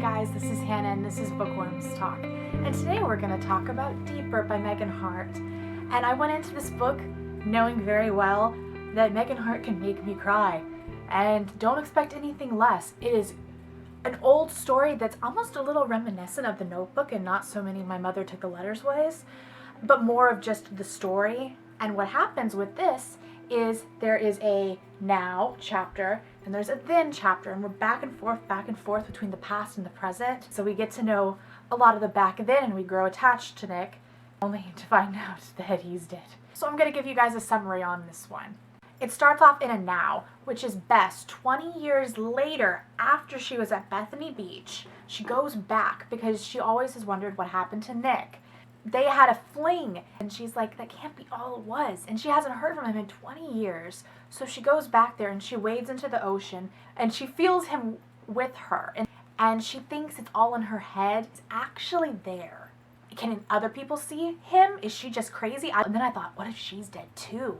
guys, this is Hannah and this is Bookworms Talk. And today we're going to talk about Deeper by Megan Hart. And I went into this book knowing very well that Megan Hart can make me cry. And don't expect anything less. It is an old story that's almost a little reminiscent of The Notebook and not so many My Mother Took the Letters ways, but more of just the story. And what happens with this is there is a now chapter and there's a then chapter, and we're back and forth between the past and the present. So we get to know a lot of the back then and we grow attached to Nick, only to find out that he's dead. So I'm going to give you guys a summary on this one. It starts off in a now, which is Bess 20 years later after she was at Bethany Beach. She goes back because she always has wondered what happened to Nick. They had a fling, and she's like, that can't be all it was. And she hasn't heard from him in 20 years. So she goes back there and she wades into the ocean and she feels him with her. And she thinks it's all in her head. It's actually there. Can other people see him? Is she just crazy? And then I thought, what if she's dead too?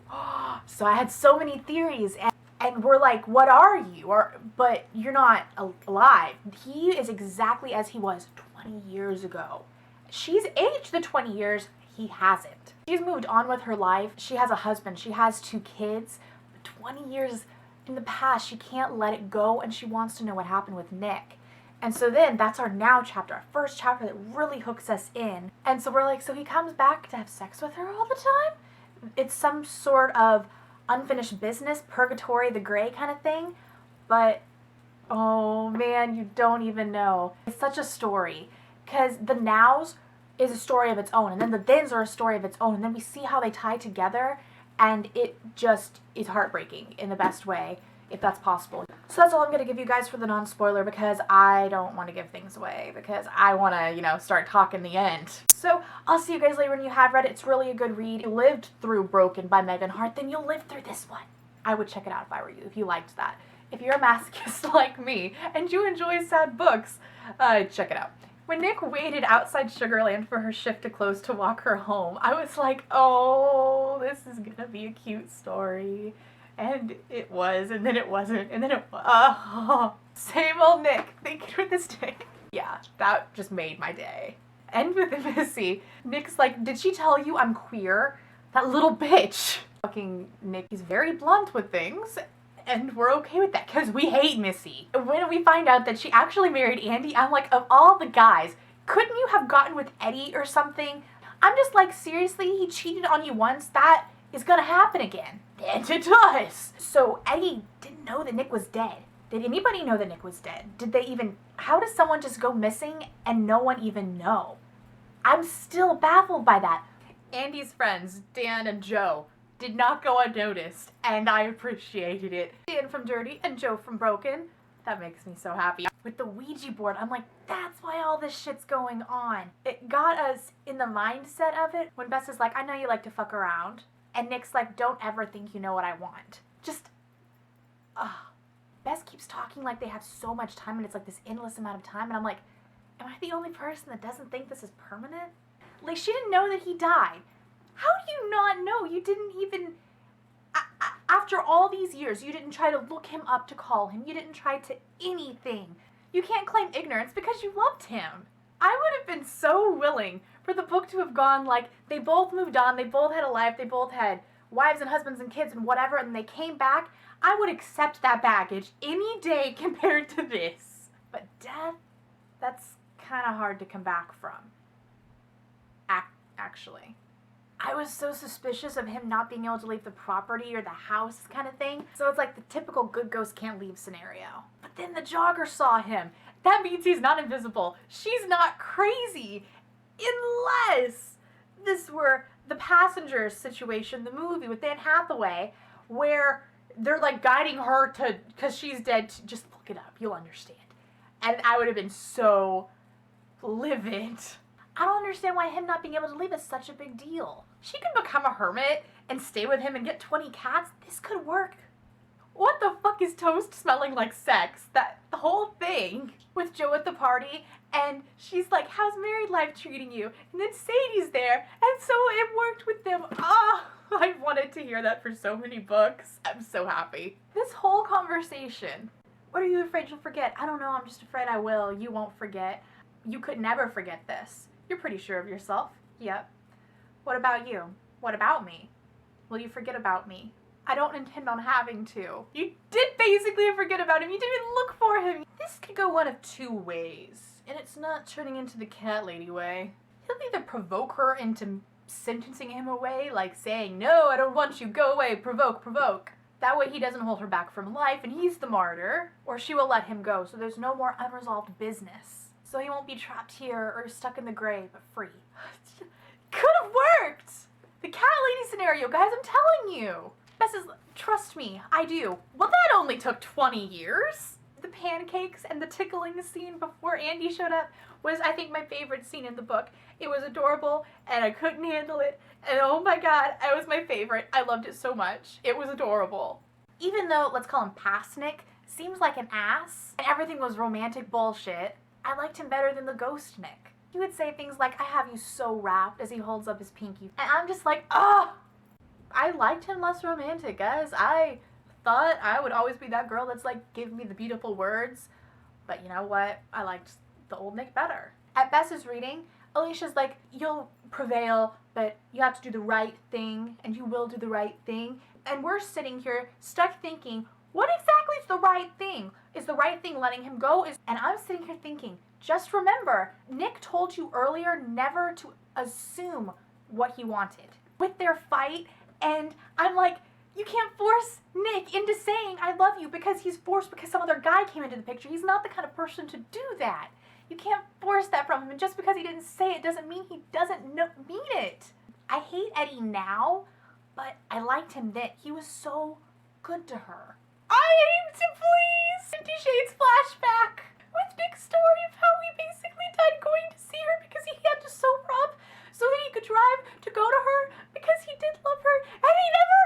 So I had so many theories. And we're like, what are you? But you're not alive. He is exactly as he was 20 years ago. She's aged the 20 years, he hasn't. She's moved on with her life. She has a husband. She has 2 kids. But 20 years in the past, she can't let it go, and she wants to know what happened with Nick. And so then that's our now chapter, our first chapter that really hooks us in. And so we're like, so he comes back to have sex with her all the time? It's some sort of unfinished business, purgatory, the gray kind of thing. But, oh man, you don't even know. It's such a story. Because the nows is a story of its own, and then the thens are a story of its own, and then we see how they tie together, and it just is heartbreaking in the best way, if that's possible. So that's all I'm going to give you guys for the non-spoiler, because I don't want to give things away, because I want to, start talking the end. So I'll see you guys later when you have read it. It's really a good read. If you lived through Broken by Megan Hart, then you'll live through this one. I would check it out if I were you, if you liked that. If you're a masochist like me, and you enjoy sad books, check it out. When Nick waited outside Sugarland for her shift to close to walk her home, I was like, oh, this is gonna be a cute story. And it was, and then it wasn't, and then it was. Oh, same old Nick, thinking with this day. Yeah, that just made my day. End with Missy. Nick's like, did she tell you I'm queer? That little bitch. Fucking Nick is very blunt with things. And we're okay with that because we hate Missy. When we find out that she actually married Andy, I'm like, of all the guys, couldn't you have gotten with Eddie or something? I'm just like, seriously, he cheated on you once, that is gonna happen again. And it does. So Eddie didn't know that Nick was dead. Did anybody know that Nick was dead? How does someone just go missing and no one even know? I'm still baffled by that. Andy's friends, Dan and Joe, did not go unnoticed, and I appreciated it. Dan from Dirty and Joe from Broken. That makes me so happy. With the Ouija board, I'm like, that's why all this shit's going on. It got us in the mindset of it when Bess is like, I know you like to fuck around. And Nick's like, don't ever think you know what I want. Bess keeps talking like they have so much time and it's like this endless amount of time. And I'm like, am I the only person that doesn't think this is permanent? Like, she didn't know that he died. How do you not know? You didn't even, after all these years, you didn't try to look him up to call him. You didn't try to anything. You can't claim ignorance because you loved him. I would have been so willing for the book to have gone like, they both moved on, they both had a life, they both had wives and husbands and kids and whatever, and they came back. I would accept that baggage any day compared to this. But death, that's kind of hard to come back from. Actually. I was so suspicious of him not being able to leave the property or the house kind of thing. So it's like the typical good ghost can't leave scenario. But then the jogger saw him. That means he's not invisible. She's not crazy. Unless this were The Passengers situation, the movie with Anne Hathaway, where they're like guiding her to, because she's dead, just look it up, you'll understand. And I would have been so livid. I don't understand why him not being able to leave is such a big deal. She could become a hermit and stay with him and get 20 cats. This could work. What the fuck is toast smelling like sex? The whole thing with Joe at the party, and she's like, how's married life treating you? And then Sadie's there, and so it worked with them. I wanted to hear that for so many books. I'm so happy. This whole conversation What are you afraid you'll forget? I don't know, I'm just afraid I will. You won't forget. You could never forget this. You're pretty sure of yourself. Yep. What about you? What about me? Will you forget about me? I don't intend on having to. You did basically forget about him. You didn't even look for him. This could go one of two ways, and it's not turning into the cat lady way. He'll either provoke her into sentencing him away, like saying, no, I don't want you, go away, provoke, provoke. That way he doesn't hold her back from life and he's the martyr. Or she will let him go so there's no more unresolved business. So he won't be trapped here or stuck in the grave, but free. Could have worked! The cat lady scenario, guys, I'm telling you. Bess is, trust me, I do. Well, that only took 20 years. The pancakes and the tickling scene before Andy showed up was, I think, my favorite scene in the book. It was adorable, and I couldn't handle it, and oh my god, it was my favorite. I loved it so much. It was adorable. Even though, let's call him Past Nick, seems like an ass, and everything was romantic bullshit, I liked him better than the ghost Nick. He would say things like, I have you so wrapped, as he holds up his pinky, and I'm just like, ugh! I liked him less romantic, guys. I thought I would always be that girl that's like, give me the beautiful words, but you know what? I liked the old Nick better. At Bess's reading, Alicia's like, you'll prevail, but you have to do the right thing, and you will do the right thing. And we're sitting here stuck thinking, what exactly is the right thing? Is the right thing letting him go? And I'm sitting here thinking, just remember, Nick told you earlier never to assume what he wanted. With their fight, and I'm like, you can't force Nick into saying I love you because he's forced because some other guy came into the picture. He's not the kind of person to do that. You can't force that from him, and just because he didn't say it doesn't mean he doesn't mean it. I hate Eddie now, but I liked him then. He was so good to her. I aim to please! 50 Shades flashback with Nick's story of how he basically died going to see her because he had to sober up so that he could drive to go to her because he did love her, and he never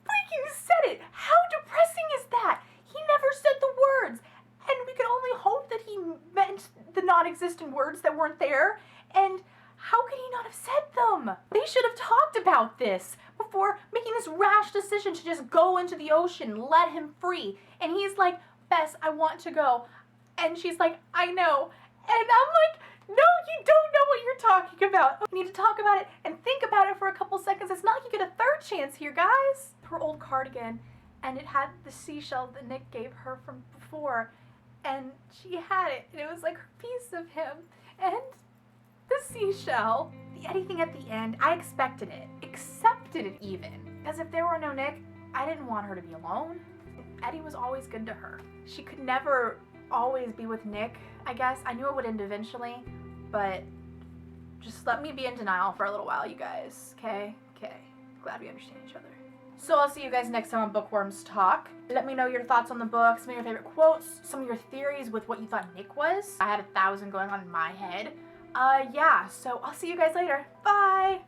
freaking said it. How depressing is that? He never said the words, and we could only hope that he meant the non-existent words that weren't there, and how could he not have said them? They should have talked about this before making this rash decision to just go into the ocean, let him free. And he's like, Bess, I want to go. And she's like, I know. And I'm like, no, you don't know what you're talking about. You need to talk about it and think about it for a couple seconds. It's not like you get a third chance here, guys. Her old cardigan, and it had the seashell that Nick gave her from before. And she had it, and it was like her piece of him. And the seashell, the Eddie thing at the end, I expected it. Accepted it even. Because if there were no Nick, I didn't want her to be alone. Eddie was always good to her. She could never always be with Nick, I guess. I knew it would end eventually, but just let me be in denial for a little while, you guys. Okay? Okay. Glad we understand each other. So I'll see you guys next time on Bookworms Talk. Let me know your thoughts on the book, some of your favorite quotes, some of your theories with what you thought Nick was. I had 1,000 going on in my head. Yeah, so I'll see you guys later. Bye!